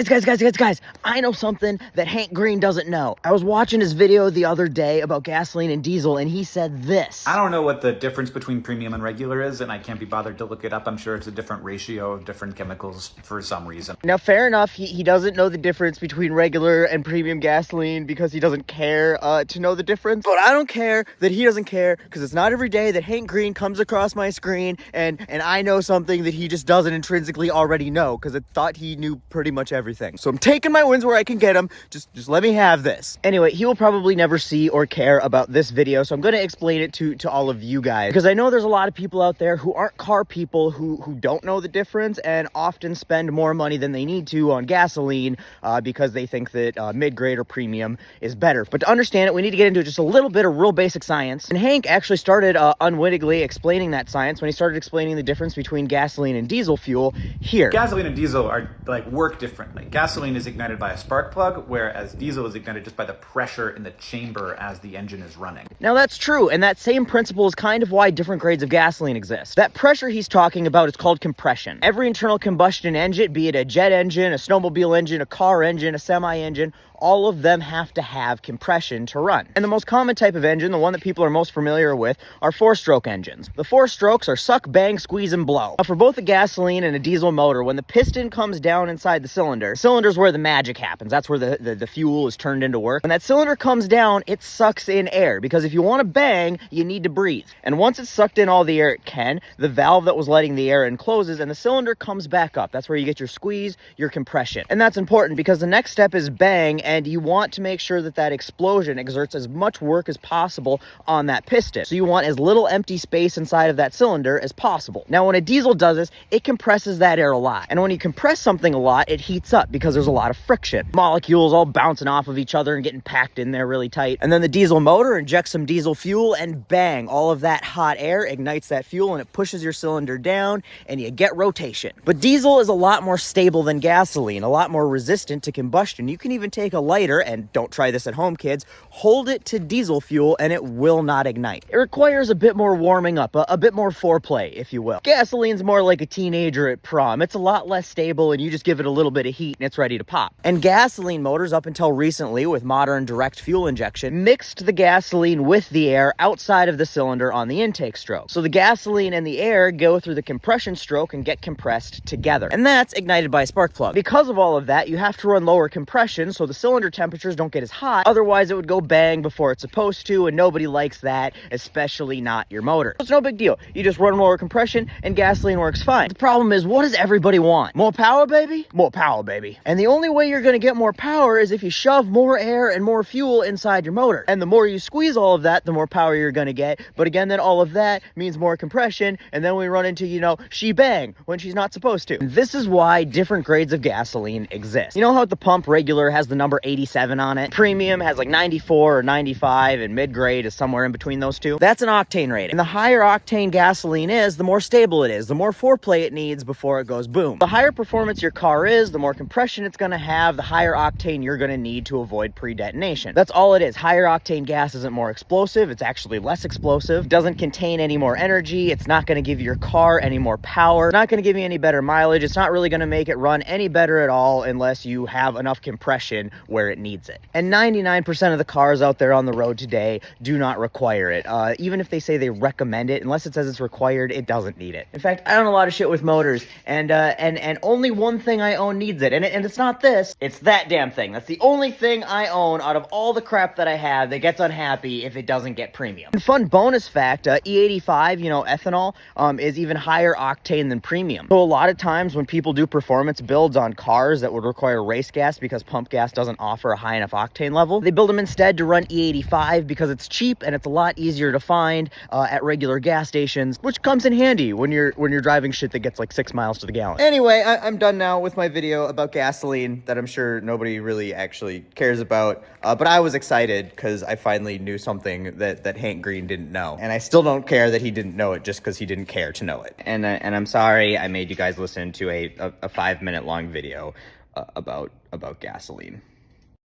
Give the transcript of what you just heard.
Guys, I know something that Hank Green doesn't know. I was watching his video the other day about gasoline and diesel, and he said this. I don't know what the difference between premium and regular is, and I can't be bothered to look it up. I'm sure it's a different ratio of different chemicals for some reason. Now, fair enough, he doesn't know the difference between regular and premium gasoline because he doesn't care to know the difference. But I don't care that he doesn't care, because it's not every day that Hank Green comes across my screen and I know something that he just doesn't intrinsically already know, because I thought he knew pretty much everything. So I'm taking my wins where I can get them. Just let me have this. Anyway, he will probably never see or care about this video, so I'm going to explain it to all of you guys, because I know there's a lot of people out there who aren't car people who don't know the difference and often spend more money than they need to on gasoline because they think that mid-grade or premium is better. But to understand it, we need to get into just a little bit of real basic science. And Hank actually started unwittingly explaining that science when he started explaining the difference between gasoline and diesel fuel here. Gasoline and diesel are work differently. Gasoline is ignited by a spark plug, whereas diesel is ignited just by the pressure in the chamber as the engine is running. Now that's true, and that same principle is kind of why different grades of gasoline exist. That pressure he's talking about is called compression. Every internal combustion engine, be it a jet engine, a snowmobile engine, a car engine, a semi-engine, all of them have to have compression to run. And the most common type of engine, the one that people are most familiar with, are four-stroke engines. The four strokes are suck, bang, squeeze, and blow. Now, for both a gasoline and a diesel motor, when the piston comes down inside the cylinder's where the magic happens. That's where the fuel is turned into work. When that cylinder comes down, it sucks in air, because if you want to bang, you need to breathe. And once it's sucked in all the air it can, the valve that was letting the air in closes, and the cylinder comes back up. That's where you get your squeeze, your compression. And that's important, because the next step is bang, and you want to make sure that that explosion exerts as much work as possible on that piston. So you want as little empty space inside of that cylinder as possible. Now, when a diesel does this, it compresses that air a lot. And when you compress something a lot, it heats up because there's a lot of friction. Molecules all bouncing off of each other and getting packed in there really tight. And then the diesel motor injects some diesel fuel, and bang, all of that hot air ignites that fuel, and it pushes your cylinder down, and you get rotation. But diesel is a lot more stable than gasoline, a lot more resistant to combustion. You can even take a lighter, and don't try this at home, kids, hold it to diesel fuel and it will not ignite. It requires a bit more warming up, a bit more foreplay, if you will. Gasoline's more like a teenager at prom. It's a lot less stable, and you just give it a little bit of heat and it's ready to pop. And gasoline motors, up until recently with modern direct fuel injection, mixed the gasoline with the air outside of the cylinder on the intake stroke. So the gasoline and the air go through the compression stroke and get compressed together. And that's ignited by a spark plug. Because of all of that, you have to run lower compression so the cylinder temperatures don't get as hot. Otherwise, it would go bang before it's supposed to, and nobody likes that, especially not your motor. So it's no big deal. You just run lower compression and gasoline works fine. The problem is, what does everybody want? More power, baby? More power, baby. And the only way you're going to get more power is if you shove more air and more fuel inside your motor. And the more you squeeze all of that, the more power you're going to get. But again, then all of that means more compression, and then we run into, she bang when she's not supposed to. And this is why different grades of gasoline exist. You know how at the pump regular has the number 87 on it? Premium has like 94 or 95, and mid-grade is somewhere in between those two. That's an octane rating. And the higher octane gasoline is, the more stable it is, the more foreplay it needs before it goes boom. The higher performance your car is, the more compression it's going to have, the higher octane you're going to need to avoid pre-detonation. That's all it is. Higher octane gas isn't more explosive, it's actually less explosive, doesn't contain any more energy, it's not going to give your car any more power, it's not going to give you any better mileage, it's not really going to make it run any better at all unless you have enough compression where it needs it. And 99% of the cars out there on the road today do not require it. Even if they say they recommend it, unless it says it's required, it doesn't need it. In fact, I own a lot of shit with motors, and only one thing I own needs it, and it's not this, it's that damn thing. That's the only thing I own out of all the crap that I have that gets unhappy if it doesn't get premium. And fun bonus fact, E85, ethanol, is even higher octane than premium. So a lot of times when people do performance builds on cars that would require race gas because pump gas doesn't offer a high enough octane level, they build them instead to run E85 because it's cheap and it's a lot easier to find at regular gas stations, which comes in handy when you're driving shit that gets like 6 miles to the gallon. Anyway, I'm done now with my video about gasoline that I'm sure nobody really actually cares about, but I was excited because I finally knew something that Hank Green didn't know, and I still don't care that he didn't know it just because he didn't care to know it. And I'm sorry I made you guys listen to a 5-minute long video about gasoline.